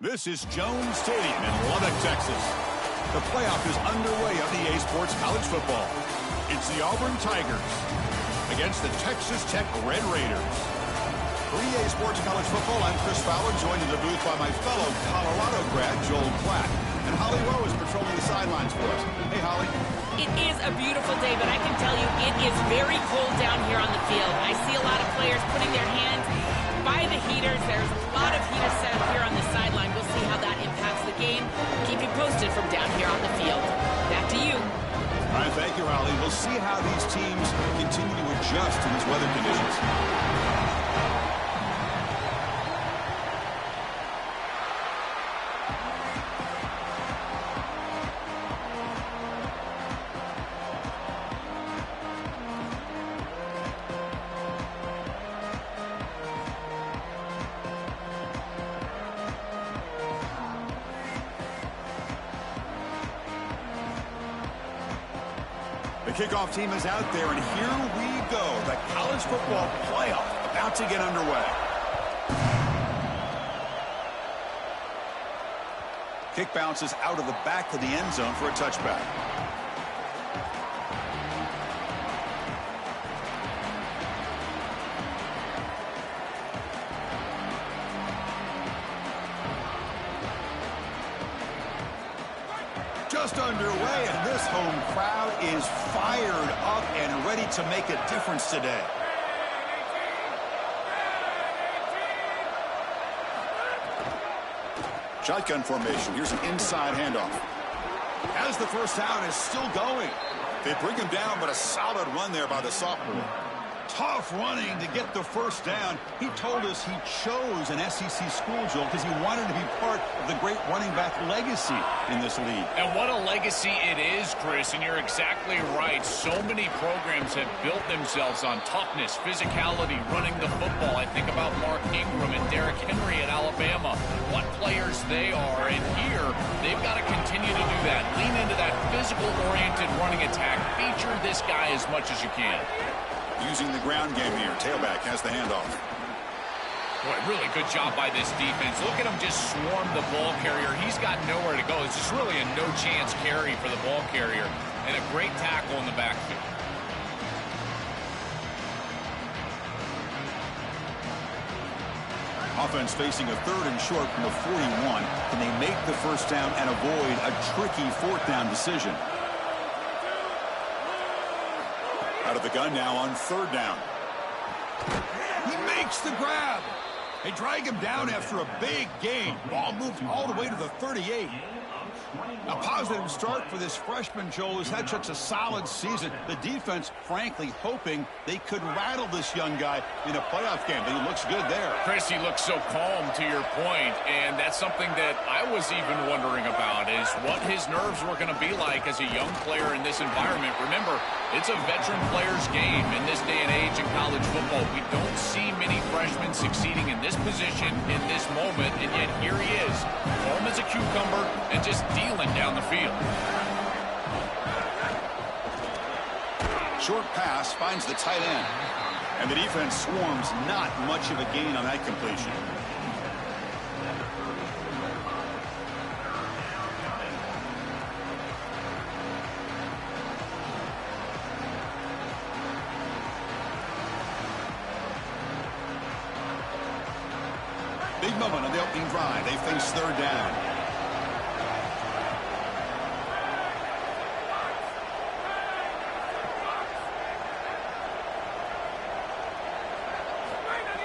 This is Jones Stadium in Lubbock, Texas. The playoff is underway on EA Sports College Football. It's the Auburn Tigers against the Texas Tech Red Raiders. For EA Sports College Football, I'm Chris Fowler, joined in the booth by my fellow Colorado grad, Joel Platt. And Holly Rowe is patrolling the sidelines for us. Hey, Holly. It is a beautiful day, but I can tell you it is very cold down here on the field. I see a lot of players putting their hands by the heaters. There's a lot of heaters set up here on the sideline. We'll see how that impacts the game. Keep you posted from down here on the field. Back to you. All right, thank you, Holly. We'll see how these teams continue to adjust to these weather conditions. The kickoff team is out there, and here we go. The college football playoff about to get underway. Kick bounces out of the back of the end zone for a touchback. Just underway, and this home crowd is fired up and ready to make a difference today. Shotgun formation. Here's an inside handoff. As the first down is still going. They bring him down, but a solid run there by the sophomore. Tough running to get the first down. He told us he chose an SEC school, Joel, because he wanted to be part of the great running back legacy in this league. And what a legacy it is, Chris, and you're exactly right. So many programs have built themselves on toughness, physicality, running the football. I think about Mark Ingram and Derrick Henry at Alabama. What players they are, and here they've got to continue to do that. Lean into that physical-oriented running attack. Feature this guy as much as you can. Using the ground game here. Tailback has the handoff. Boy, really good job by this defense. Look at him just swarm the ball carrier. He's got nowhere to go. It's just really a no-chance carry for the ball carrier. And a great tackle in the backfield. Offense facing a third and short from the 41. Can they make the first down and avoid a tricky fourth down decision? Out of the gun now on third down. He makes the grab. They drag him down after a big gain. Ball moved all the way to the 38. A positive start for this freshman, Joel, who's had such a solid season. The defense, frankly, hoping they could rattle this young guy in a playoff game. But he looks good there. Chris, he looks so calm, to your point, and that's something that I was even wondering about, is what his nerves were going to be like as a young player in this environment. Remember, it's a veteran player's game in this day and age in college football. We don't see many freshmen succeeding in this position in this moment, and yet here he is, calm as a cucumber and just dealing down the field. Short pass finds the tight end. And the defense swarms, not much of a gain on that completion. Big moment on the opening drive. They face third down.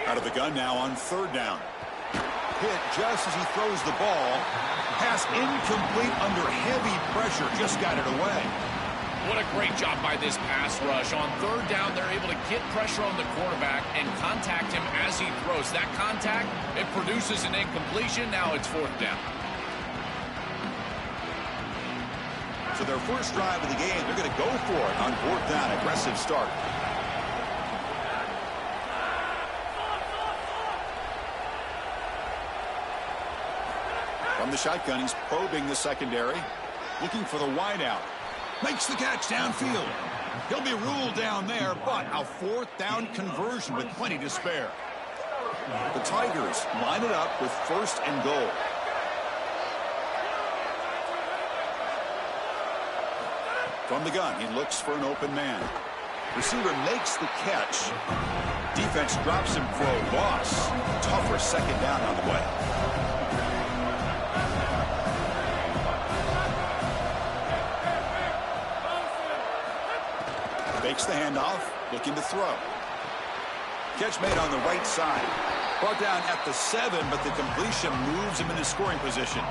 Out of the gun now on third down. Hit just as he throws the ball. Pass incomplete under heavy pressure. Just got it away. What a great job by this pass rush. On third down, they're able to get pressure on the quarterback and contact him as he throws. That contact, it produces an incompletion. Now it's fourth down. So their first drive of the game, they're going to go for it on fourth down. Aggressive start. From the shotgun, he's probing the secondary, looking for the wideout. Makes the catch downfield. He'll be ruled down there, but a fourth down conversion with plenty to spare. The Tigers line it up with first and goal. From the gun, he looks for an open man. Receiver makes the catch. Defense drops him for a loss. Tougher second down on the way. Fakes the handoff, looking to throw. Catch made on the right side. Brought down at the 7, but the completion moves him into scoring position.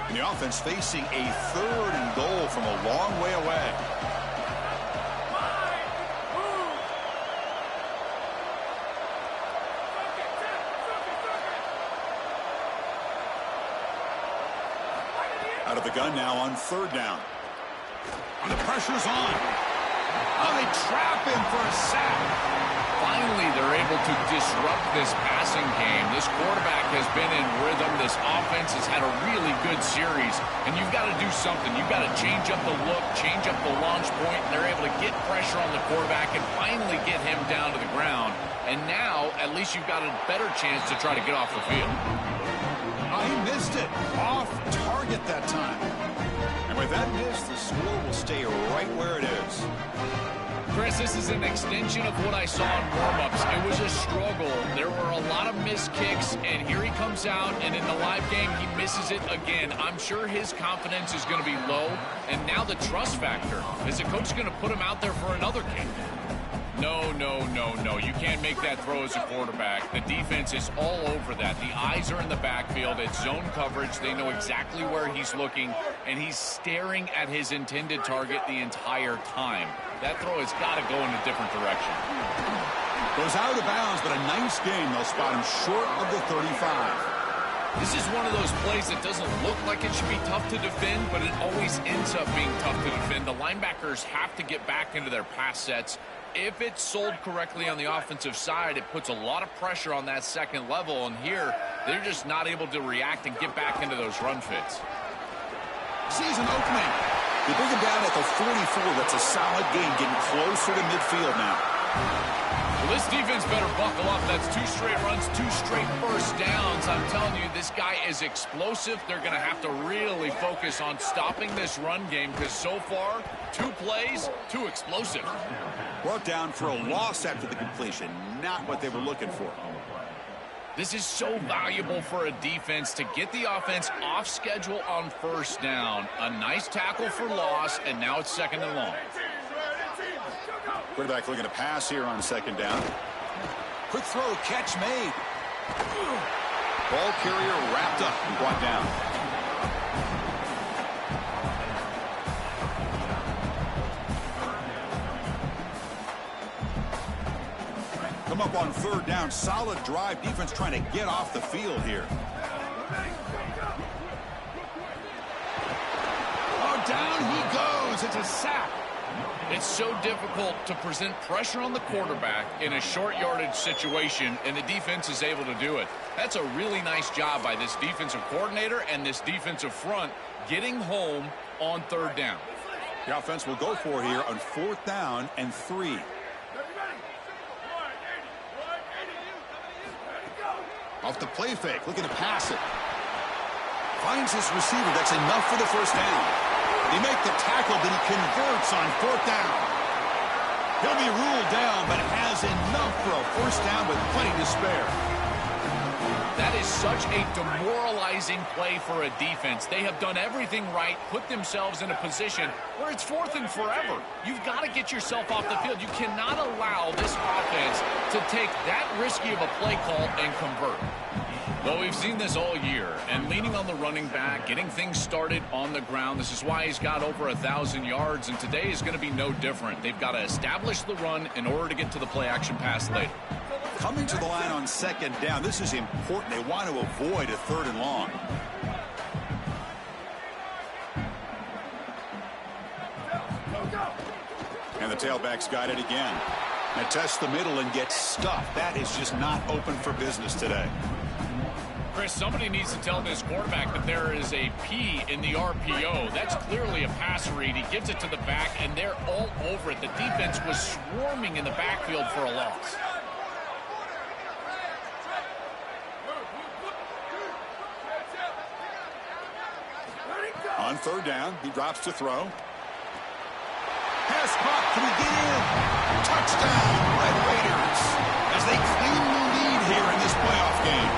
And the offense facing a 3rd and goal from a long way away. Out of the gun now on 3rd down. And the pressure's on. Oh, they trap him for a sack. Finally, they're able to disrupt this passing game. This quarterback has been in rhythm. This offense has had a really good series. And you've got to do something. You've got to change up the look, change up the launch point. And they're able to get pressure on the quarterback and finally get him down to the ground. And now, at least you've got a better chance to try to get off the field. Oh, he missed it. Off target that time. And with that miss, the score will stay right where it is. Chris, this is an extension of what I saw in warm-ups. It was a struggle. There were a lot of missed kicks, and here he comes out, and in the live game, he misses it again. I'm sure his confidence is going to be low, and now the trust factor. Is the coach going to put him out there for another kick? No, no, no, no. You can't make that throw as a quarterback. The defense is all over that. The eyes are in the backfield. It's zone coverage. They know exactly where he's looking, and he's staring at his intended target the entire time. That throw has got to go in a different direction. Goes out of bounds, but a nice game. They'll spot him short of the 35. This is one of those plays that doesn't look like it should be tough to defend, but it always ends up being tough to defend. The linebackers have to get back into their pass sets. If it's sold correctly on the offensive side, it puts a lot of pressure on that second level, and here they're just not able to react and get back into those run fits. Sees an opening. They bring him down at the 44. That's a solid game, getting closer to midfield now. Well, this defense better buckle up. That's 2 straight runs, 2 straight first downs. I'm telling you, this guy is explosive. They're going to have to really focus on stopping this run game because so far, 2 plays, 2 explosive. Brought down for a loss after the completion. Not what they were looking for. This is so valuable for a defense to get the offense off schedule on first down. A nice tackle for loss, and now it's 2nd and long. Quarterback looking to pass here on 2nd down. Quick throw, catch made. Ball carrier wrapped up and brought down. Come up on 3rd down. Solid drive. Defense trying to get off the field here. Oh, down he goes. It's a sack. It's so difficult to present pressure on the quarterback in a short yardage situation, and the defense is able to do it. That's a really nice job by this defensive coordinator and this defensive front getting home on 3rd down. The offense will go for here on 4th down and 3. Off the play fake, looking to pass it. Finds his receiver. That's enough for the first down. They make the tackle, but he converts on 4th down. He'll be ruled down, but has enough for a first down with plenty to spare. That is such a demoralizing play for a defense. They have done everything right, put themselves in a position where it's 4th and forever. You've got to get yourself off the field. You cannot allow this offense to take that risky of a play call and convert. Well, we've seen this all year, and leaning on the running back, getting things started on the ground. This is why he's got over 1,000 yards, and today is going to be no different. They've got to establish the run in order to get to the play-action pass later. Coming to the line on 2nd down, this is important. They want to avoid a 3rd and long. And the tailback's got it again. And tests the middle and gets stuffed. That is just not open for business today. Chris, somebody needs to tell this quarterback that there is a P in the RPO. That's clearly a pass read. He gives it to the back, and they're all over it. The defense was swarming in the backfield for a loss. On third down, he drops to throw. Pass caught. Can he get in? Touchdown, Red Raiders, as they claim the lead here in this playoff game.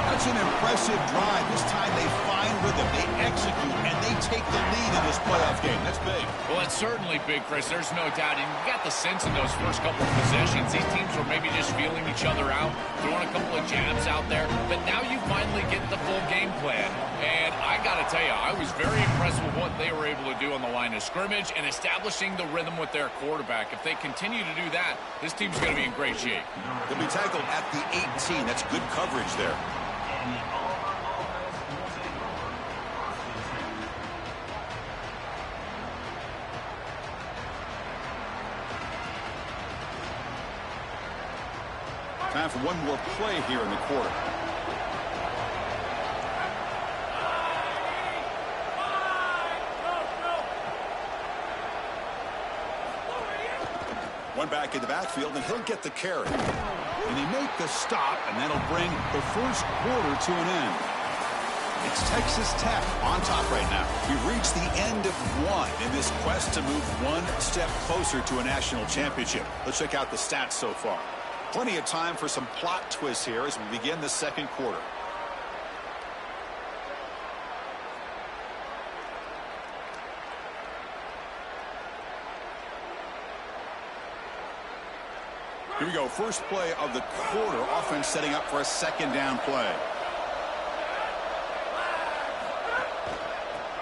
That's an impressive drive. This time they find rhythm, they execute, and they take the lead in this playoff game. That's big. Well, that's certainly big, Chris. There's no doubt. And you got the sense in those first couple of possessions, these teams were maybe just feeling each other out, throwing a couple of jabs out there. But now you finally get the full game plan. And I got to tell you, I was very impressed with what they were able to do on the line of scrimmage and establishing the rhythm with their quarterback. If they continue to do that, this team's going to be in great shape. They'll be tackled at the 18. That's good coverage there. Time for one more play here in the quarter. One back in the backfield, and he'll get the carry. And they make the stop, and that'll bring the first quarter to an end. It's Texas Tech on top right now. We've reached the end of one in this quest to move one step closer to a national championship. Let's check out the stats so far. Plenty of time for some plot twists here as we begin the second quarter. Here we go. First play of the quarter. Offense setting up for a second down play.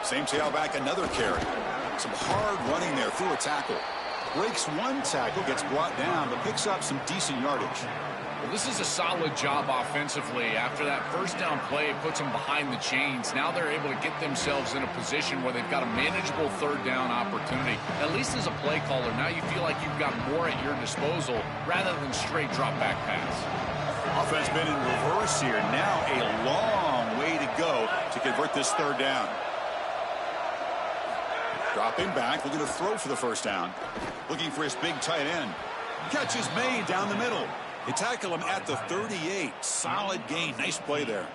Same tailback, another carry. Some hard running there through a tackle. Breaks one tackle, gets brought down, but picks up some decent yardage. Well, this is a solid job offensively. After that first down play, it puts them behind the chains. Now they're able to get themselves in a position where they've got a manageable third down opportunity. At least as a play caller, now you feel like you've got more at your disposal rather than straight drop back pass. Offense been in reverse here. Now a long way to go to convert this third down. Dropping back, looking to throw for the first down. Looking for his big tight end. Catch is made down the middle. They tackle him at the 38. Solid gain. Nice play there.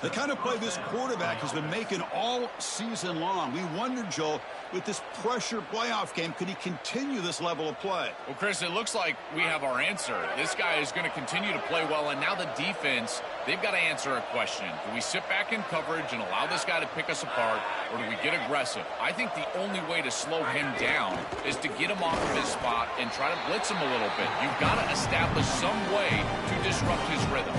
The kind of play this quarterback has been making all season long. We wondered, Joel, with this pressure playoff game, could he continue this level of play? Well, Chris, it looks like we have our answer. This guy is going to continue to play well, and now the defense, they've got to answer a question. Do we sit back in coverage and allow this guy to pick us apart, or do we get aggressive? I think the only way to slow him down is to get him off of his spot and try to blitz him a little bit. You've got to establish some way to disrupt his rhythm.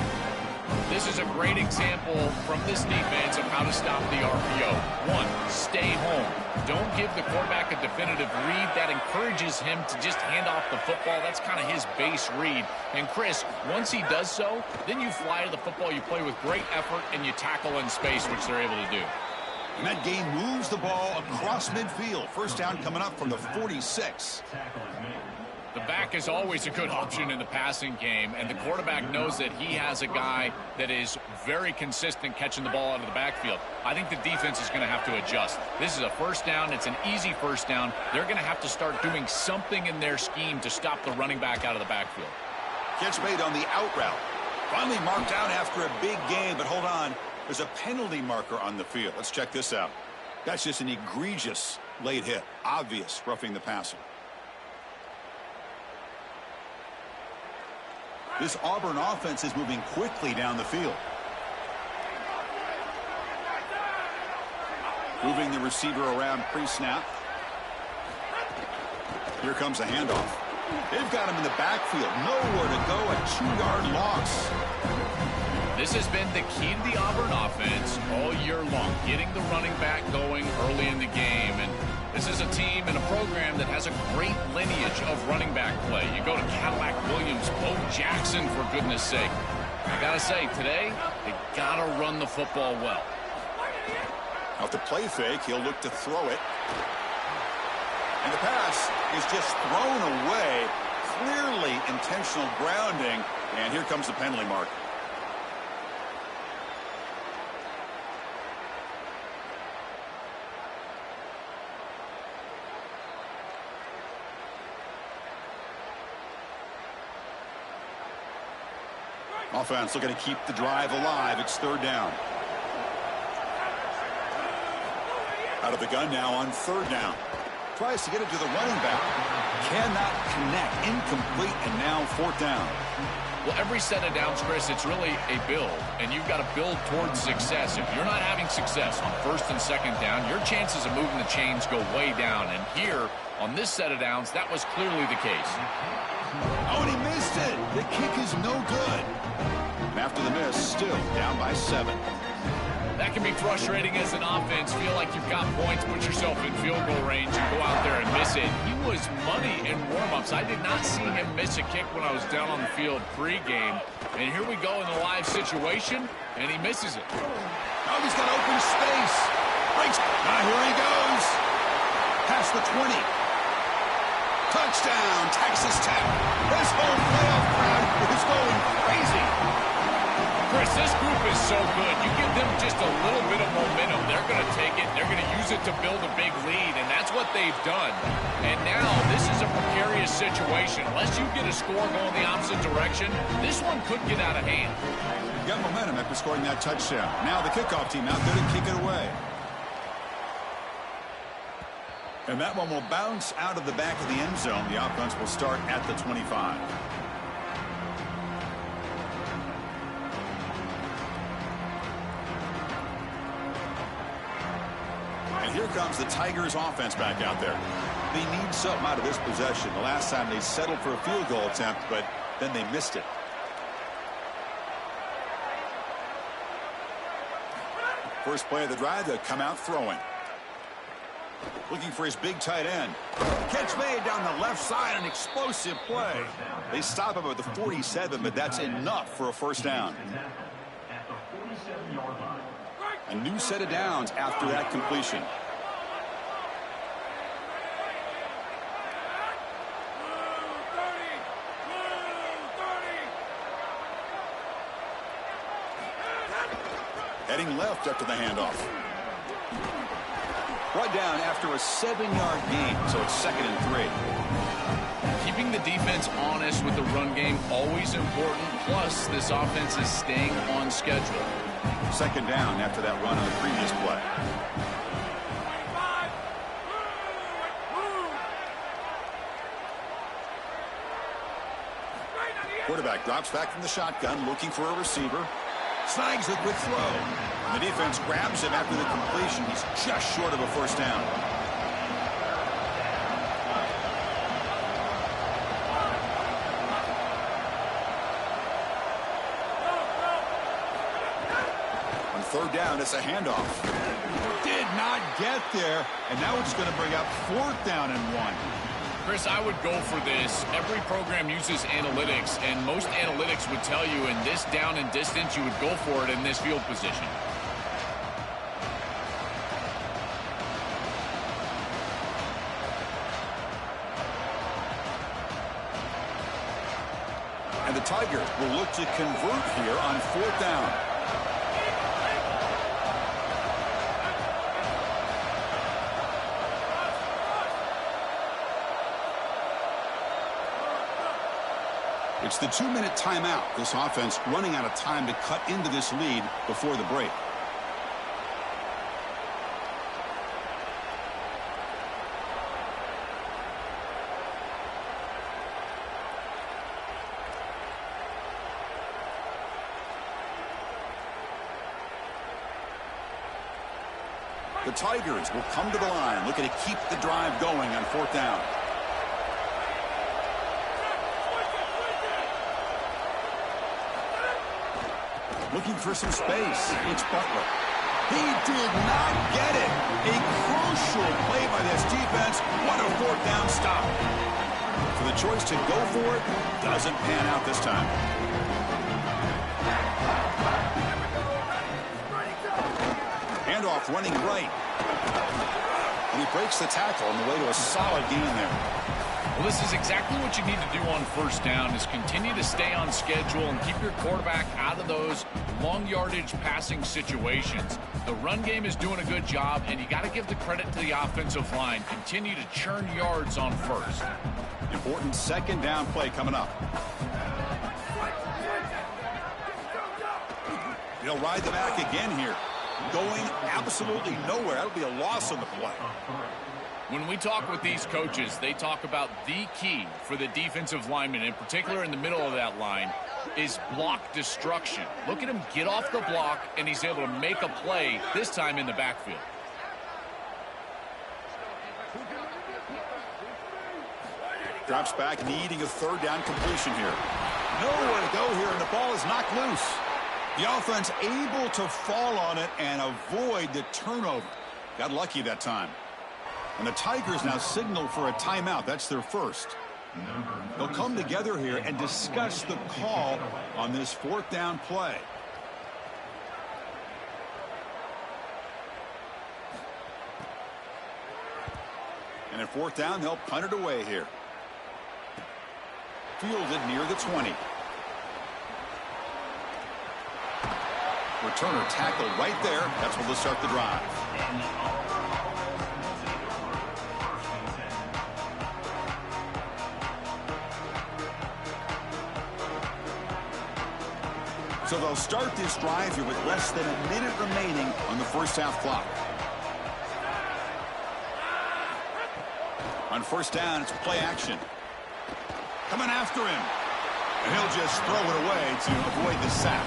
This is a great example from this defense of how to stop the RPO. One, stay home. Don't give the quarterback a definitive read. That encourages him to just hand off the football. That's kind of his base read. And Chris, once he does so, then you fly to the football. You play with great effort, and you tackle in space, which they're able to do. And that game moves the ball across midfield. First down coming up from the 46. The back is always a good option in the passing game, and the quarterback knows that he has a guy that is very consistent catching the ball out of the backfield. I think the defense is going to have to adjust. This is a first down. It's an easy first down. They're going to have to start doing something in their scheme to stop the running back out of the backfield. Catch made on the out route. Finally marked out after a big game, but hold on. There's a penalty marker on the field. Let's check this out. That's just an egregious late hit. Obvious roughing the passer. This Auburn offense is moving quickly down the field. Moving the receiver around pre-snap. Here comes a handoff. They've got him in the backfield. Nowhere to go. A 2-yard loss. This has been the key to the Auburn offense all year long, getting the running back going early in the game. And this is a team and a program that has a great lineage of running back play. You go to Cadillac Williams, Bo Jackson, for goodness sake. I got to say, today, they got to run the football well. Out the play fake, he'll look to throw it. And the pass is just thrown away. Clearly intentional grounding. And here comes the penalty mark. Offense looking to keep the drive alive. It's third down. Out of the gun now on third down. Tries to get it to the running back. Cannot connect. Incomplete, and now fourth down. Well, every set of downs, Chris, it's really a build, and you've got to build towards success. If you're not having success on first and second down, your chances of moving the chains go way down. And here, on this set of downs, that was clearly the case. Oh, and he missed it. The kick is no good. And after the miss, still down by 7. That can be frustrating as an offense. Feel like you've got points, put yourself in field goal range, and go out there and miss it. He was money in warm-ups. I did not see him miss a kick when I was down on the field pre-game. And here we go in the live situation, and he misses it. Oh, he's got open space. Breaks. Now here he goes. Past the 20. Touchdown, Texas Tech. This whole playoff crowd is going crazy. Chris, this group is so good. You give them just a little bit of momentum, they're going to take it. They're going to use it to build a big lead, and that's what they've done. And now this is a precarious situation. Unless you get a score going the opposite direction, this one could get out of hand. You got momentum after scoring that touchdown. Now the kickoff team out there to kick it away. And that one will bounce out of the back of the end zone. The offense will start at the 25. And here comes the Tigers offense back out there. They need something out of this possession. The last time they settled for a field goal attempt, but then they missed it. First play of the drive, they'll come out throwing. Looking for his big tight end. Catch made down the left side, an explosive play. They stop him at the 47, but that's enough for a first down. A new set of downs after that completion. Heading left after the handoff. Right down after a 7-yard gain, so it's 2nd and 3. Keeping the defense honest with the run game, always important. Plus, this offense is staying on schedule. 2nd down after that run on the previous play. Quarterback drops back from the shotgun, looking for a receiver. Snags a quick throw. And the defense grabs him after the completion. He's just short of a first down. On 3rd down, it's a handoff. Did not get there. And now it's going to bring up 4th down and 1. Chris, I would go for this. Every program uses analytics, and most analytics would tell you in this down and distance, you would go for it in this field position. And the Tigers will look to convert here on 4th down. It's the 2-minute timeout. This offense running out of time to cut into this lead before the break. The Tigers will come to the line, looking to keep the drive going on 4th down. Looking for some space. It's Butler. He did not get it. A crucial play by this defense. What a 4th down stop. So the choice to go for it doesn't pan out this time. Handoff running right. And he breaks the tackle on the way to a solid gain there. Well, this is exactly what you need to do on 1st down is continue to stay on schedule and keep your quarterback out of those long yardage passing situations. The run game is doing a good job, and you got to give the credit to the offensive line. Continue to churn yards on 1st. Important 2nd down play coming up. He'll ride the back again here. Going absolutely nowhere. That'll be a loss on the play. When we talk with these coaches, they talk about the key for the defensive lineman, in particular in the middle of that line, is block destruction. Look at him get off the block, and he's able to make a play, this time in the backfield. Drops back, needing a third down completion here. Nowhere to go here, and the ball is knocked loose. The offense able to fall on it and avoid the turnover. Got lucky that time. And the Tigers now signal for a timeout. That's their first. They'll come together here and discuss the call on this fourth down play. And at fourth down, they'll punt it away here. Fielded near the 20. Returner tackle right there. That's where they'll start the drive. So they'll start this drive here with less than a minute remaining on the first half clock. On first down, it's play action. Coming after him. And he'll just throw it away to avoid the sack.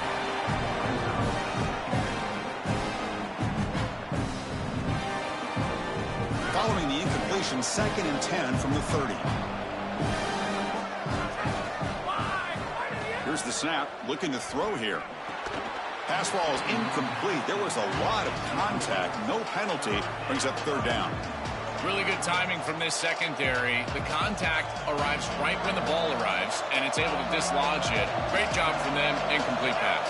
Following the incompletion, 2nd and 10 from the 30. Here's the snap, looking to throw here. Pass ball is incomplete. There was a lot of contact. No penalty. Brings up third down. Really good timing from this secondary. The contact arrives right when the ball arrives, and it's able to dislodge it. Great job from them. Incomplete pass.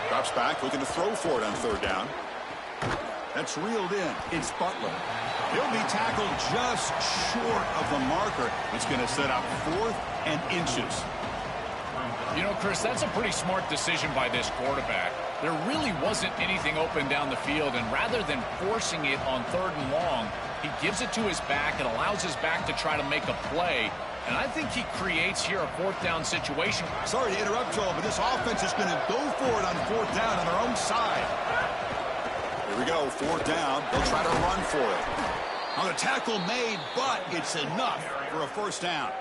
Drops back, looking to throw for it on third down. That's reeled in. It's Butler. He'll be tackled just short of the marker. It's going to set up 4th and inches. You know, Chris, that's a pretty smart decision by this quarterback. There really wasn't anything open down the field, and rather than forcing it on 3rd and long, he gives it to his back and allows his back to try to make a play. And I think he creates here a 4th down situation. Sorry to interrupt, Joel, but this offense is going to go for it on 4th down on their own side. Here we go, 4th down. They'll try to run for it. Now the tackle made, but it's enough for a first down.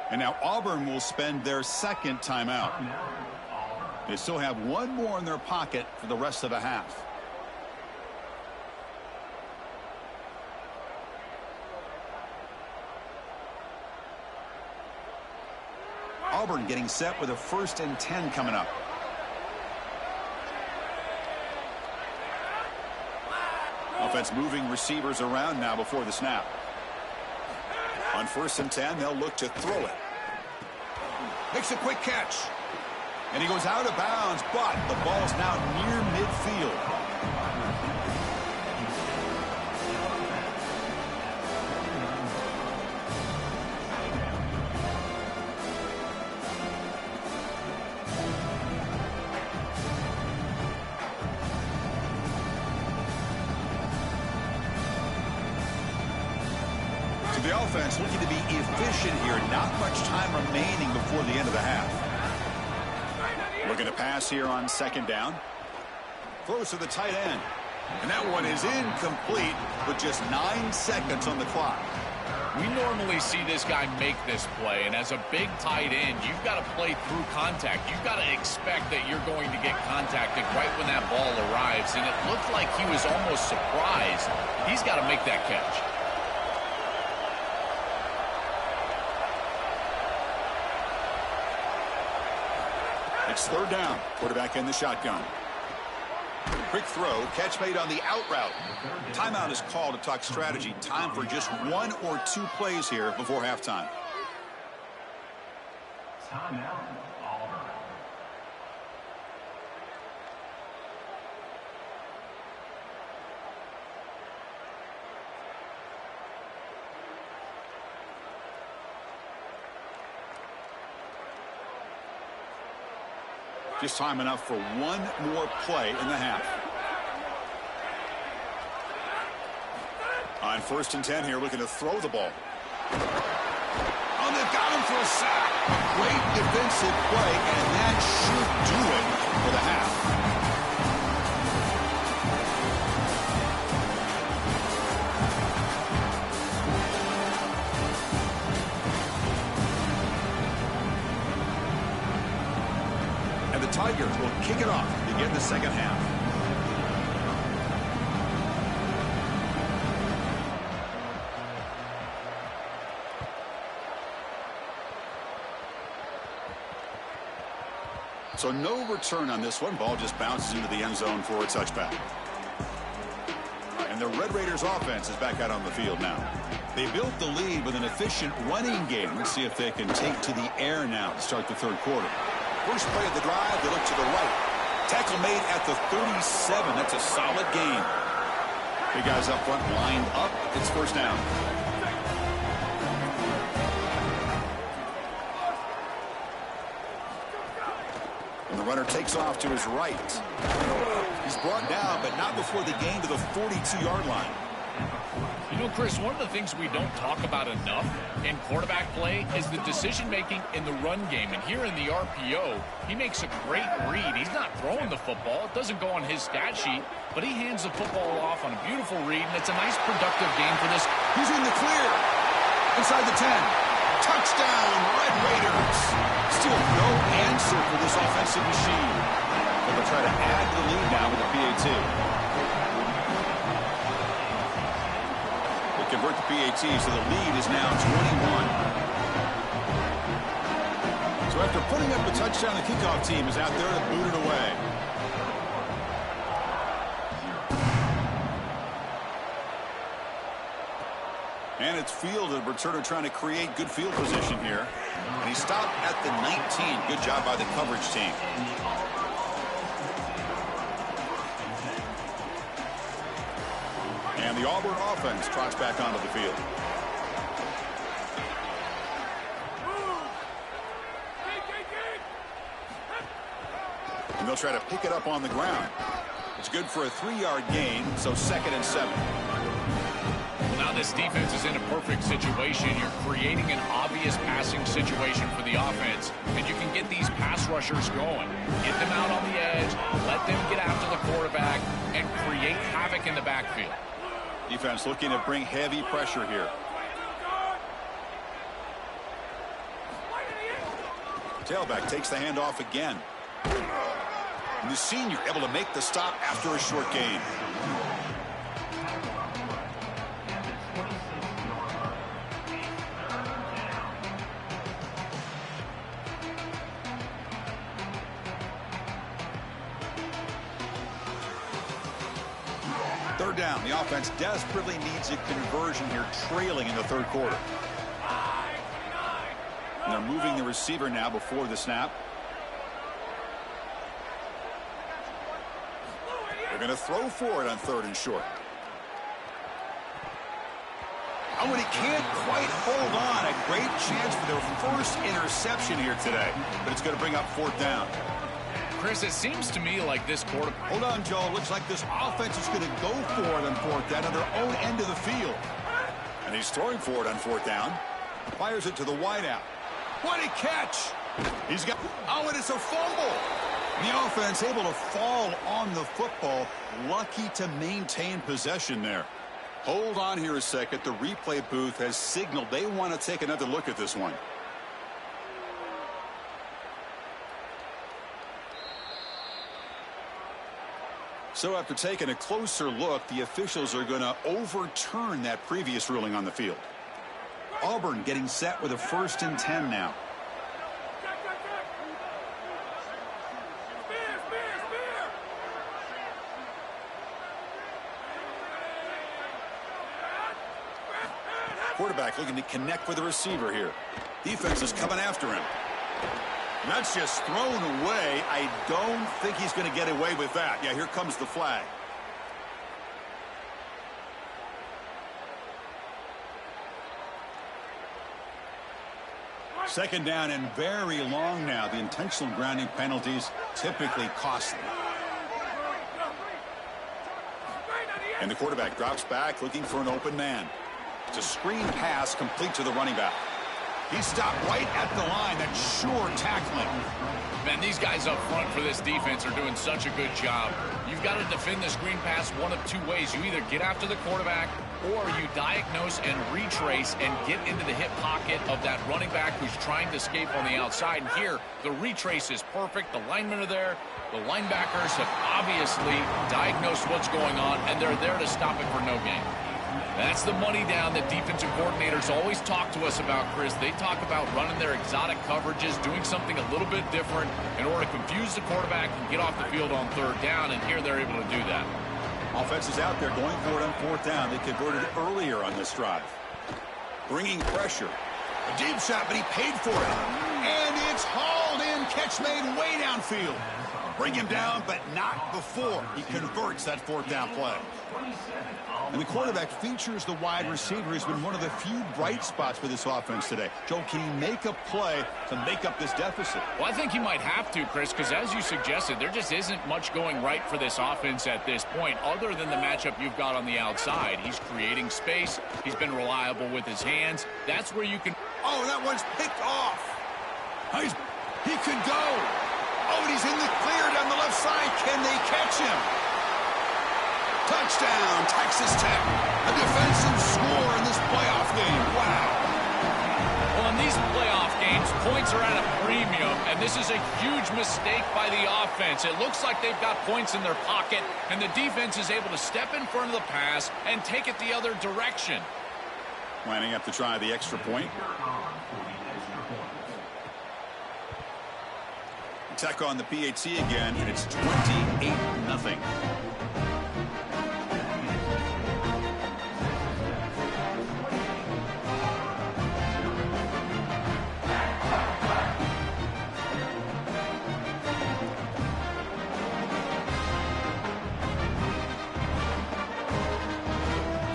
And now Auburn will spend their 2nd timeout. They still have one more in their pocket for the rest of the half. Auburn getting set with a 1st and 10 coming up. Offense moving receivers around now before the snap. On 1st and 10, they'll look to throw it. Makes a quick catch. And he goes out of bounds, but the ball's now near midfield. So the offense looking to be efficient here. Not much time remaining before the end of the half. Looking to pass here on 2nd down. Throws to the tight end. And that one is incomplete with just 9 seconds on the clock. We normally see this guy make this play, and as a big tight end, you've got to play through contact. You've got to expect that you're going to get contacted right when that ball arrives, and it looked like he was almost surprised. He's got to make that catch. It's 3rd down. Quarterback in the shotgun. Quick throw. Catch made on the out route. Timeout is called to talk strategy. Time for just 1 or 2 plays here before halftime. Timeout. Auburn. Just time enough for 1 more play in the half. On 1st and 10 here, looking to throw the ball. Oh, they've got him for a sack. Great defensive play, and that should do it for the half. And the Tigers will kick it off to begin the second half. So no return on this one. Ball just bounces into the end zone for a touchback. And the Red Raiders offense is back out on the field now. They built the lead with an efficient running game. Let's see if they can take to the air now to start the third quarter. First play of the drive, they look to the right. Tackle made at the 37. That's a solid gain. Big guys up front lined up. It's first down. And the runner takes off to his right. He's brought down, but not before the gain to the 42-yard line. You know, Chris, one of the things we don't talk about enough in quarterback play is the decision-making in the run game. And here in the RPO, he makes a great read. He's not throwing the football. It doesn't go on his stat sheet, but he hands the football off on a beautiful read, and it's a nice productive game for this. He's in the clear. Inside the 10. Touchdown, Red Raiders. Still no answer for this offensive machine. But they'll try to add to the lead now with a PAT. They convert the PAT, so the lead is now 21. So after putting up a touchdown, the kickoff team is out there to boot it away. And it's fielded. Returner trying to create good field position here. And he stopped at the 19. Good job by the coverage team. And the Auburn offense trots back onto the field. And they'll try to pick it up on the ground. It's good for a 3-yard gain, so 2nd and 7. Now this defense is in a perfect situation. You're creating an obvious passing situation for the offense, and you can get these pass rushers going. Get them out on the edge, let them get after the quarterback, and create havoc in the backfield. Defense looking to bring heavy pressure here. Tailback takes the handoff again. And the senior able to make the stop after a short gain. Third down. The offense desperately needs a conversion here, trailing in the third quarter. And they're moving the receiver now before the snap. They're going to throw for it on 3rd and short. Oh, and he can't quite hold on. A great chance for their first interception here today. But it's going to bring up 4th down. Chris, it seems to me like this quarter. Hold on, Joe. Looks like this offense is going to go for it on 4th down on their own end of the field. And he's throwing for it on 4th down. Fires it to the wideout. What a catch! He's got. Oh, and it's a fumble. The offense able to fall on the football. Lucky to maintain possession there. Hold on here a second. The replay booth has signaled they want to take another look at this one. So after taking a closer look, the officials are going to overturn that previous ruling on the field. Auburn getting set with a 1st and 10 now. Quarterback looking to connect with the receiver here. Defense is coming after him. And that's just thrown away. I don't think he's going to get away with that. Yeah, here comes the flag. Second down and very long now. The intentional grounding penalties typically costly. And the quarterback drops back looking for an open man. It's a screen pass complete to the running back. He stopped right at the line. That's sure tackling. Man, these guys up front for this defense are doing such a good job. You've got to defend the screen pass one of two ways. You either get after the quarterback or you diagnose and retrace and get into the hip pocket of that running back who's trying to escape on the outside. And here, the retrace is perfect. The linemen are there. The linebackers have obviously diagnosed what's going on, and they're there to stop it for no gain. That's the money down that defensive coordinators always talk to us about, Chris. They talk about running their exotic coverages, doing something a little bit different in order to confuse the quarterback and get off the field on third down, and here they're able to do that. Offense is out there going for it on fourth down. They converted earlier on this drive. Bringing pressure. A deep shot, but he paid for it. And it's hauled in. Catch made way downfield. Bring him down, but not before he converts that fourth down play. And the quarterback features the wide receiver who's been one of the few bright spots for this offense today. Joe, can he make a play to make up this deficit? Well, I think he might have to, Chris, because as you suggested, there just isn't much going right for this offense at this point other than the matchup you've got on the outside. He's creating space. He's been reliable with his hands. That's where you can... Oh, that one's picked off. He could go. Oh, and he's in the clear down the left side. Can they catch him? Touchdown, Texas Tech. A defensive score in this playoff game. Wow. Well, in these playoff games, points are at a premium, and this is a huge mistake by the offense. It looks like they've got points in their pocket, and the defense is able to step in front of the pass and take it the other direction. Lining up to try the extra point. Tech on the PAT again, and it's 28-0.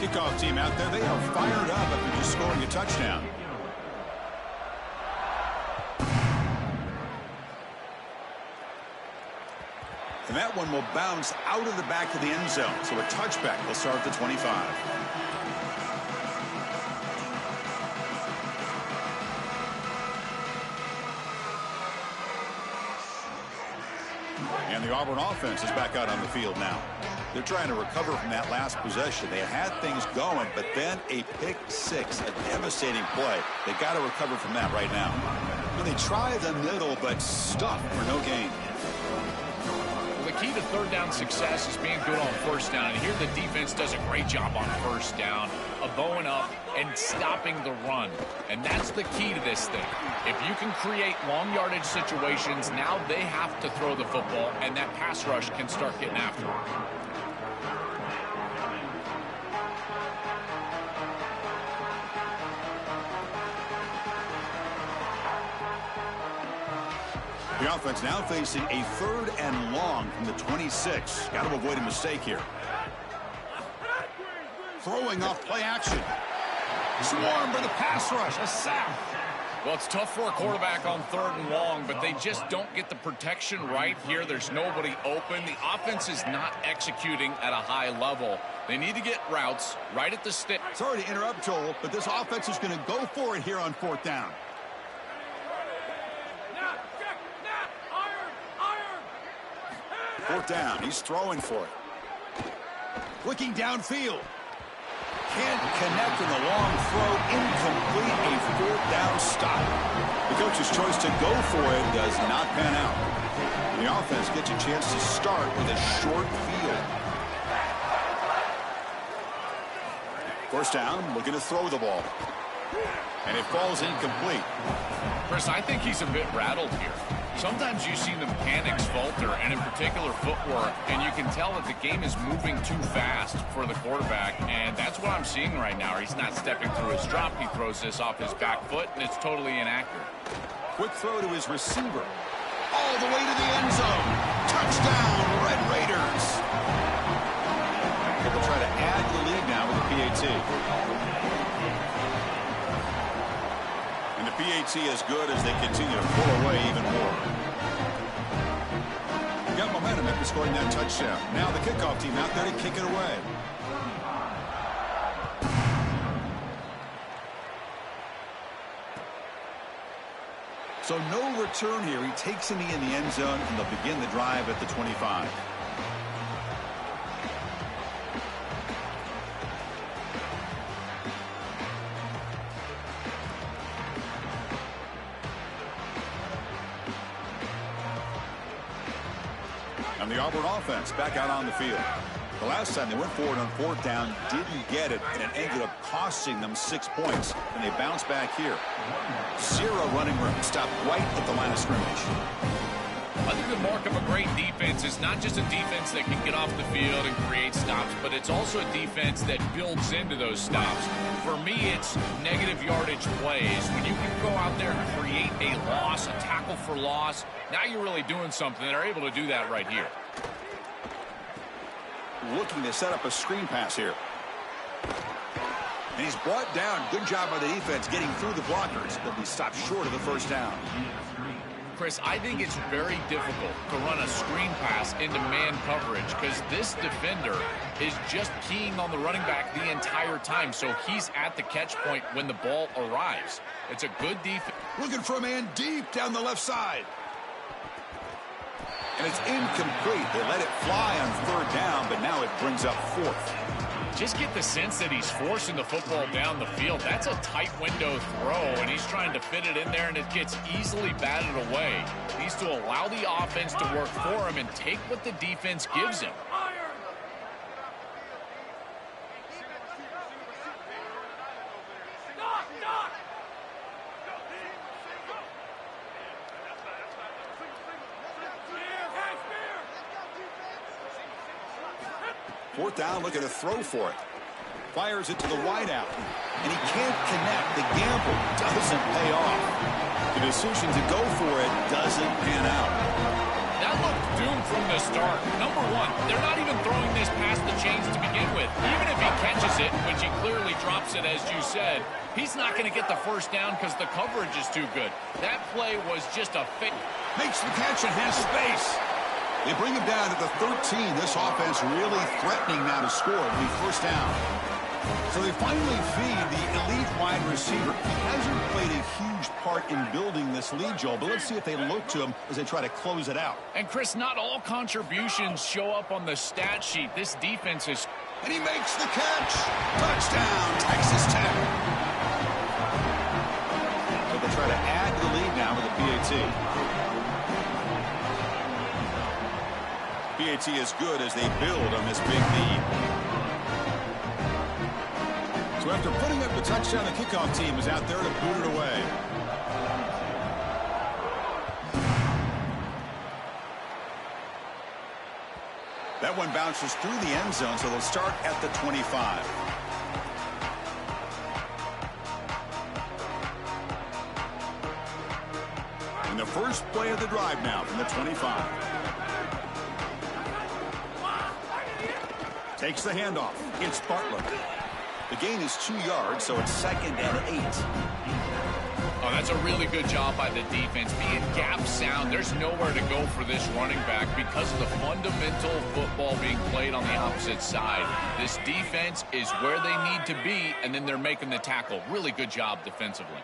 Kickoff team out there, they are fired up after just scoring a touchdown. And that one will bounce out of the back of the end zone. So a touchback will start at the 25. And the Auburn offense is back out on the field now. They're trying to recover from that last possession. They had things going, but then a pick six, a devastating play. They got to recover from that right now. Well, they try the middle, but stuffed for no gain. The key to third down success is being good on first down, and here the defense does a great job on first down of bowing up and stopping the run, and that's the key to this thing. If you can create long yardage situations, now they have to throw the football, and that pass rush can start getting after it. The offense now facing a third and long from the 26. Got to avoid a mistake here. Throwing off play action. Swarm for the pass rush. A sack. Well, it's tough for a quarterback on third and long, but they just don't get the protection right here. There's nobody open. The offense is not executing at a high level. They need to get routes right at the stick. Sorry to interrupt, Joel, but this offense is going to go for it here on fourth down. Fourth down. He's throwing for it. Looking downfield. Can't connect in the long throw. Incomplete. A fourth down stop. The coach's choice to go for it does not pan out. The offense gets a chance to start with a short field. First down. Looking to throw the ball. And it falls incomplete. Chris, I think he's a bit rattled here. Sometimes you see the mechanics falter, and in particular footwork, and you can tell that the game is moving too fast for the quarterback, and that's what I'm seeing right now. He's not stepping through his drop. He throws this off his back foot, and it's totally inaccurate. Quick throw to his receiver. All the way to the end zone. Touchdown, Red Raiders. They'll try to add the lead now with the PAT. PAT as good as they continue to pull away even more. Got momentum after scoring that touchdown. Now the kickoff team out there to kick it away. So no return here. He takes a knee in the end zone, and they'll begin the drive at the 25. And the Auburn offense back out on the field. The last time they went forward on fourth down, didn't get it, and it ended up costing them 6 points. And they bounce back here. Zero running room. Stopped right at the line of scrimmage. I think the mark of a great defense is not just a defense that can get off the field and create stops, but it's also a defense that builds into those stops. For me, it's negative yardage plays. When you can go out there and create a loss, a tackle for loss, now you're really doing something. They're able to do that right here. Looking to set up a screen pass here. And he's brought down. Good job by the defense getting through the blockers. They'll be stopped short of the first down. Chris, I think it's very difficult to run a screen pass into man coverage because this defender is just keying on the running back the entire time, so he's at the catch point when the ball arrives. It's a good defense. Looking for a man deep down the left side. And it's incomplete. They let it fly on third down, but now it brings up fourth. Just get the sense that he's forcing the football down the field. That's a tight window throw, and he's trying to fit it in there, and it gets easily batted away. He needs to allow the offense to work for him and take what the defense gives him. Fourth down, looking to throw for it. Fires it to the wideout. And he can't connect. The gamble doesn't pay off. The decision to go for it doesn't pan out. That looked doomed from the start. Number one, they're not even throwing this past the chains to begin with. Even if he catches it, which he clearly drops it, as you said, he's not going to get the first down because the coverage is too good. That play was just a fake. Makes the catch and has space. They bring him down to the 13. This offense really threatening now to score. It'll be first down. So they finally feed the elite wide receiver. He hasn't played a huge part in building this lead, Joel, but let's see if they look to him as they try to close it out. And, Chris, not all contributions show up on the stat sheet. This defense is... And he makes the catch. Touchdown, Texas Tech. So they try to add to the lead now with a PAT. PAT is good as they build on this big lead. So after putting up the touchdown, the kickoff team is out there to boot it away. That one bounces through the end zone, so they'll start at the 25. And the first play of the drive now from the 25. Takes the handoff. It's Bartlett. The gain is 2 yards, so it's 2nd and 8. Oh, that's a really good job by the defense. Being gap sound, there's nowhere to go for this running back because of the fundamental football being played on the opposite side. This defense is where they need to be, and then they're making the tackle. Really good job defensively.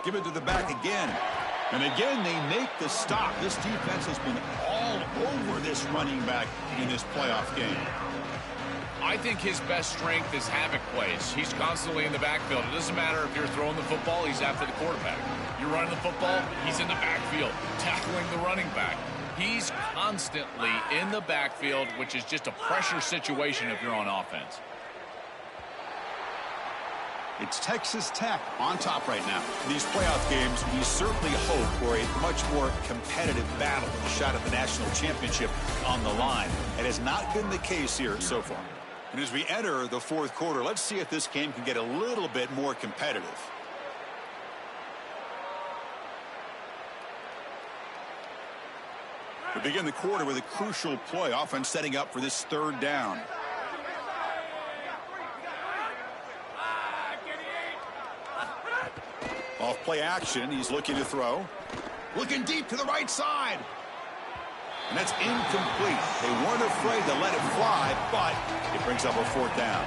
Give it to the back again. And again, they make the stop. This defense has been all over this running back in this playoff game. I think his best strength is havoc plays. He's constantly in the backfield. It doesn't matter if you're throwing the football, he's after the quarterback. You're running the football, he's in the backfield, tackling the running back. He's constantly in the backfield, which is just a pressure situation if you're on offense. It's Texas Tech on top right now. In these playoff games, we certainly hope for a much more competitive battle, a shot at the national championship on the line. It has not been the case here so far. And as we enter the fourth quarter, let's see if this game can get a little bit more competitive. We begin the quarter with a crucial play, offense setting up for this third down. Off play action, he's looking to throw. Looking deep to the right side. And that's incomplete. They weren't afraid to let it fly, but it brings up a fourth down.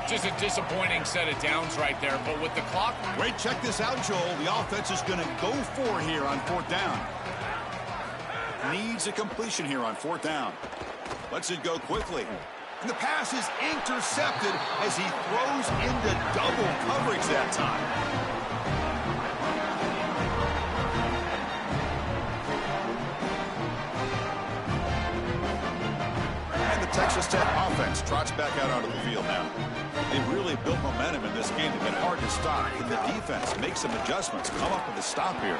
Just a disappointing set of downs right there, but with the clock... Wait, check this out, Joel. The offense is going to go for here on 4th down. Needs a completion here on 4th down. Lets it go quickly. And the pass is intercepted as he throws into double coverage that time. And the Texas Tech offense trots back out onto the field now. They've really built momentum in this game. They've been hard to stop. And the defense makes some adjustments. Come up with a stop here.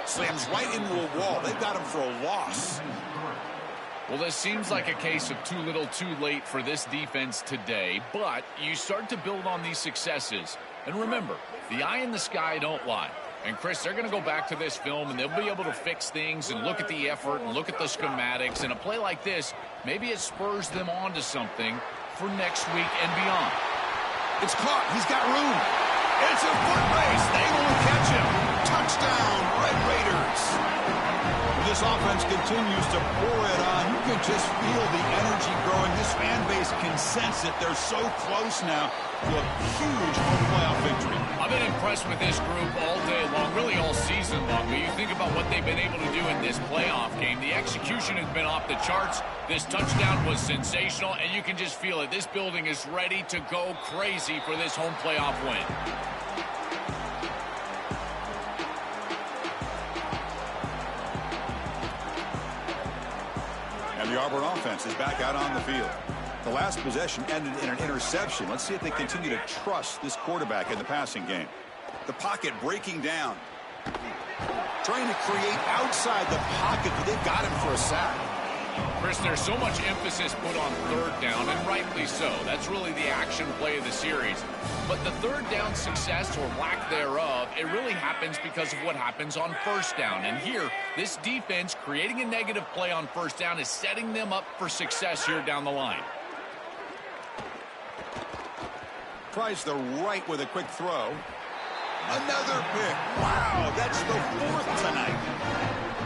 Slams right into a wall. They've got him for a loss. Well, this seems like a case of too little too late for this defense today, but you start to build on these successes. And remember, the eye in the sky don't lie. And, Chris, they're going to go back to this film, and they'll be able to fix things and look at the effort and look at the schematics. And a play like this, maybe it spurs them on to something for next week and beyond. It's caught. He's got room. It's a foot race. They won't catch him. Touchdown, Red Raiders. This offense continues to pour it on. You can just feel the energy growing. This fan base can sense it. They're so close now to a huge home playoff victory. I've been impressed with this group all day long, really all season long. But you think about what they've been able to do in this playoff game. The execution has been off the charts. This touchdown was sensational, and you can just feel it. This building is ready to go crazy for this home playoff win. And the Auburn offense is back out on the field. The last possession ended in an interception. Let's see if they continue to trust this quarterback in the passing game. The pocket breaking down. Trying to create outside the pocket, but they've got him for a sack. Chris, there's so much emphasis put on 3rd down, and rightly so. That's really the action play of the series. But the 3rd down success or lack thereof, it really happens because of what happens on 1st down. And here, this defense creating a negative play on 1st down is setting them up for success here down the line. Tries the right with a quick throw. Another pick. Wow, that's the 4th tonight.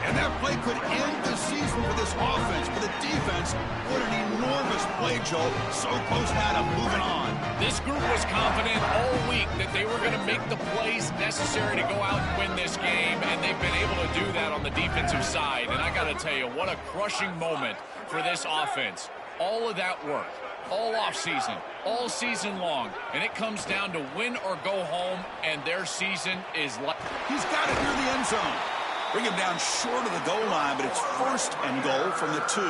And that play could end the season for this offense. For the defense, what an enormous play, Joel. So close now to moving on. This group was confident all week that they were going to make the plays necessary to go out and win this game, and they've been able to do that on the defensive side. And I got to tell you, what a crushing moment for this offense. All of that work, all offseason, all season long, and it comes down to win or go home, and their season is like... He's got it near the end zone. Bring him down short of the goal line, but it's 1st and goal from the 2.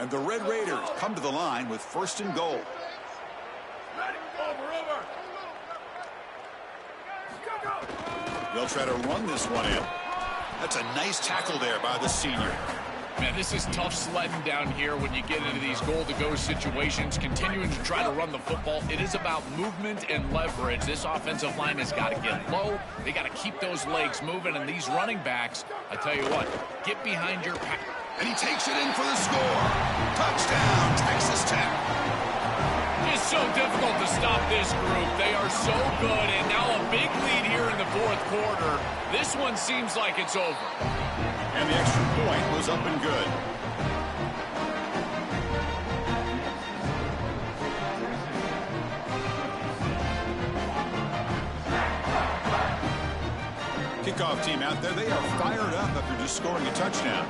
And the Red Raiders come to the line with 1st and goal. They'll try to run this one in. That's a nice tackle there by the senior. Man, this is tough sledding down here when you get into these goal-to-go situations, continuing to try to run the football. It is about movement and leverage. This offensive line has got to get low. They got to keep those legs moving, and these running backs, I tell you what, get behind your pack. And he takes it in for the score. Touchdown, Texas Tech. It's so difficult to stop this group. They are so good, and now a big lead here in the 4th quarter. This one seems like it's over. And the extra point was up and good. Kickoff team out there, they are fired up after just scoring a touchdown.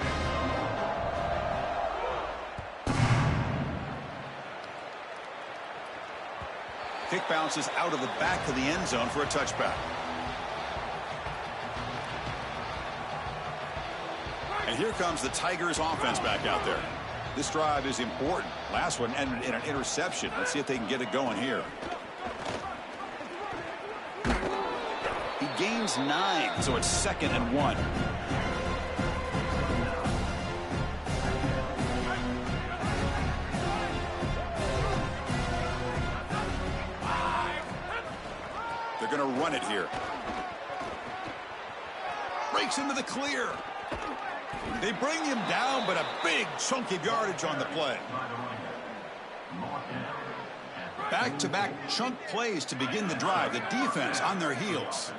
Kick bounces out of the back of the end zone for a touchback. And here comes the Tigers offense back out there. This drive is important. Last one ended in an interception. Let's see if they can get it going here. He gains 9, so it's 2nd and 1. They're going to run it here. Breaks into the clear. They bring him down, but a big chunk of yardage on the play. Back-to-back chunk plays to begin the drive. The defense on their heels.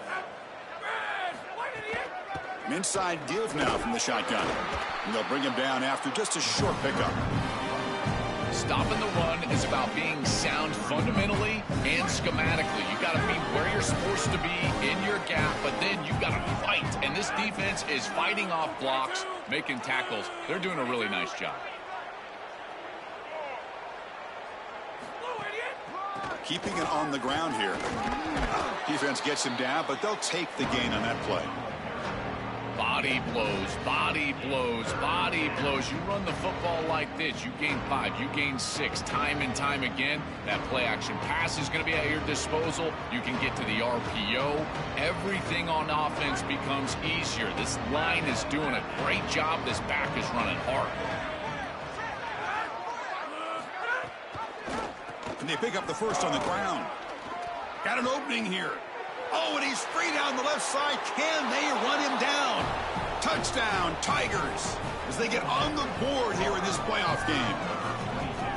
Inside give now from the shotgun. And they'll bring him down after just a short pickup. Stopping the run is about being sound fundamentally and schematically. You got to be where you're supposed to be in your gap, but then you got to fight. And this defense is fighting off blocks, making tackles. They're doing a really nice job. Keeping it on the ground here. Defense gets him down, but they'll take the gain on that play. Body blows, body blows, body blows. You run the football like this, you gain 5, you gain 6, time and time again. That play action pass is going to be at your disposal. You can get to the RPO. Everything on offense becomes easier. This line is doing a great job. This back is running hard. And they pick up the first on the ground. Got an opening here. Oh, and he's free down the left side. Can they run him down? Touchdown, Tigers, as they get on the board here in this playoff game.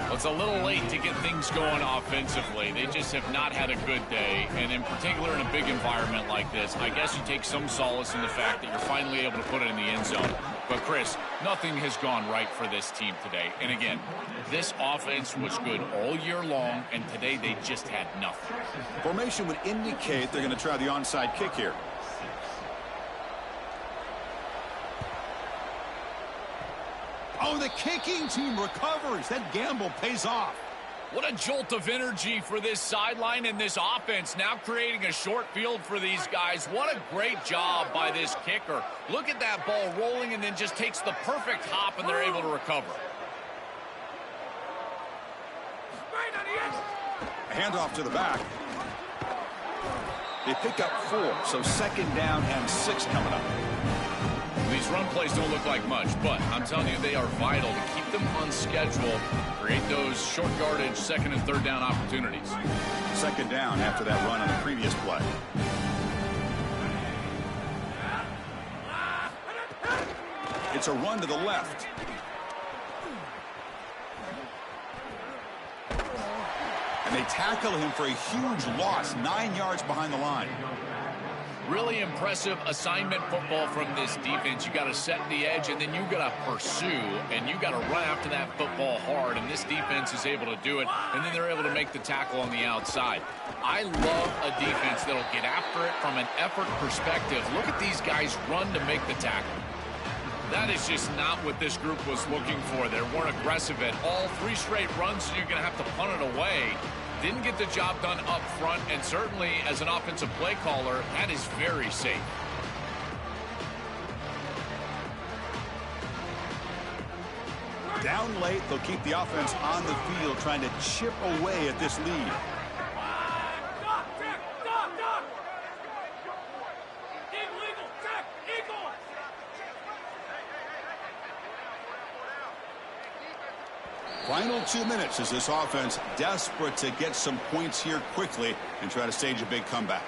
Well, it's a little late to get things going offensively. They just have not had a good day, and in particular in a big environment like this, I guess you take some solace in the fact that you're finally able to put it in the end zone. But, Chris, nothing has gone right for this team today. And, again, this offense was good all year long, and today they just had nothing. Formation would indicate they're going to try the onside kick here. Oh, the kicking team recovers. That gamble pays off. What a jolt of energy for this sideline and this offense, now creating a short field for these guys. What a great job by this kicker. Look at that ball rolling and then just takes the perfect hop, and they're able to recover. A handoff to the back. They pick up 4, so second down and 6 coming up. These run plays don't look like much, but I'm telling you, they are vital to keep them on schedule, create those short yardage second and third down opportunities. Second down after that run on the previous play. It's a run to the left. And they tackle him for a huge loss, 9 yards behind the line. Really impressive assignment football from this defense. You got to set the edge, and then you got to pursue, and you got to run after that football hard, and this defense is able to do it, and then they're able to make the tackle on the outside. I love a defense that'll get after it from an effort perspective. Look at these guys run to make the tackle. That is just not what this group was looking for. They weren't aggressive at all. 3 straight runs, so you're going to have to punt it away. Didn't get the job done up front, and certainly as an offensive play caller, that is very safe. Down late, they'll keep the offense on the field, trying to chip away at this lead. Final 2 minutes as this offense desperate to get some points here quickly and try to stage a big comeback.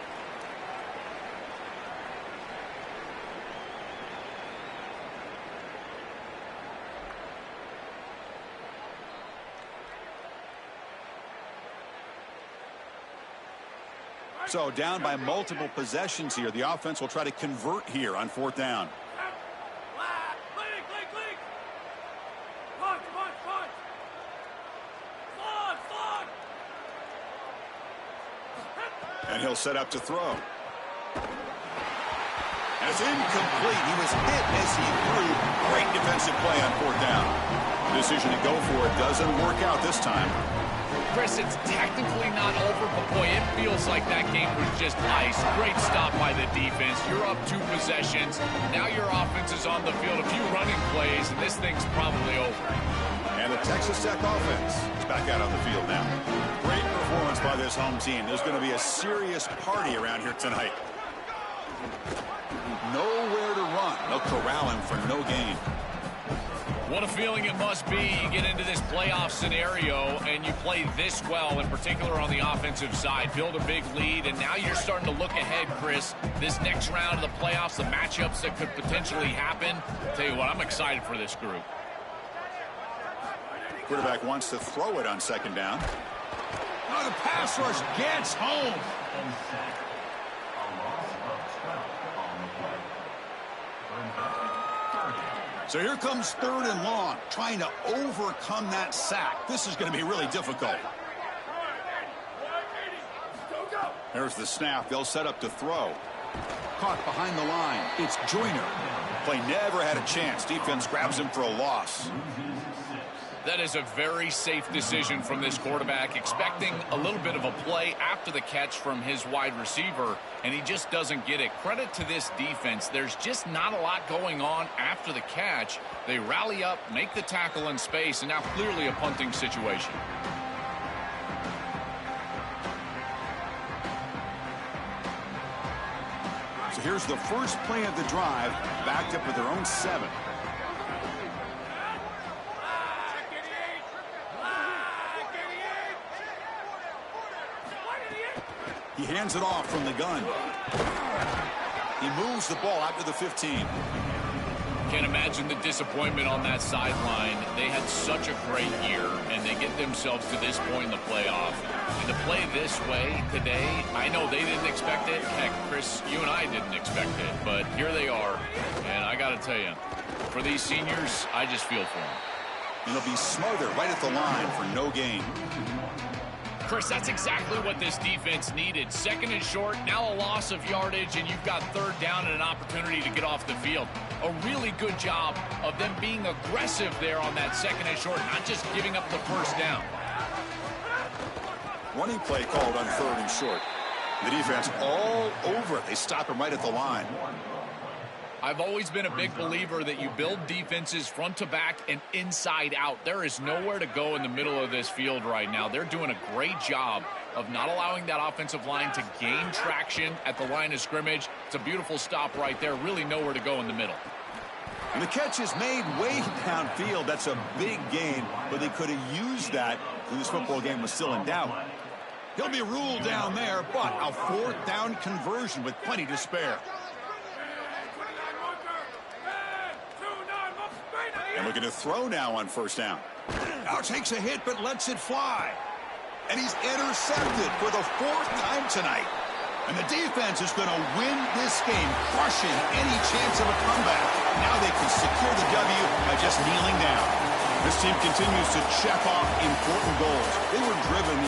So down by multiple possessions here. The offense will try to convert here on 4th down. And he'll set up to throw. And it's incomplete. He was hit as he threw. Great defensive play on 4th down. The decision to go for it doesn't work out this time. Chris, it's technically not over, but boy, it feels like that game was just ice. Great stop by the defense. You're up 2 possessions. Now your offense is on the field. A few running plays, and this thing's probably over. And the Texas Tech offense is back out on the field now. Great performance by this home team. There's going to be a serious party around here tonight. Nowhere to run. They'll corral him for no gain. What a feeling it must be. You get into this playoff scenario and you play this well, in particular on the offensive side. Build a big lead, and now you're starting to look ahead, Chris. This next round of the playoffs, the matchups that could potentially happen. I'll tell you what, I'm excited for this group. Quarterback wants to throw it on 2nd down. Oh, the pass rush gets home. And sack. A loss of 12 on the play. Third down. So here comes 3rd and long, trying to overcome that sack. This is going to be really difficult. There's the snap. They'll set up to throw. Caught behind the line. It's Joyner. Play never had a chance. Defense grabs him for a loss. That is a very safe decision from this quarterback, expecting a little bit of a play after the catch from his wide receiver, and he just doesn't get it. Credit to this defense. There's just not a lot going on after the catch. They rally up, make the tackle in space, and now clearly a punting situation. So here's the first play of the drive, backed up with their own 7. He hands it off from the gun. He moves the ball out to the 15. Can't imagine the disappointment on that sideline. They had such a great year, and they get themselves to this point in the playoff. And to play this way today, I know they didn't expect it. Heck, Chris, you and I didn't expect it. But here they are, and I got to tell you, for these seniors, I just feel for them. And he'll be smothered right at the line for no gain. Chris, that's exactly what this defense needed. 2nd and short, now a loss of yardage, and you've got 3rd down and an opportunity to get off the field. A really good job of them being aggressive there on that 2nd and short, not just giving up the 1st down. Running play called on 3rd and short. The defense all over it. They stop him right at the line. I've always been a big believer that you build defenses front to back and inside out. There is nowhere to go in the middle of this field right now. They're doing a great job of not allowing that offensive line to gain traction at the line of scrimmage. It's a beautiful stop right there. Really nowhere to go in the middle. And the catch is made way downfield. That's a big gain, but they could have used that when this football game was still in doubt. He'll be ruled down there, but a 4th down conversion with plenty to spare. And looking to throw now on 1st down. Now takes a hit, but lets it fly. And he's intercepted for the 4th time tonight. And the defense is going to win this game, crushing any chance of a comeback. Now they can secure the W by just kneeling down. This team continues to check off important goals. They were driven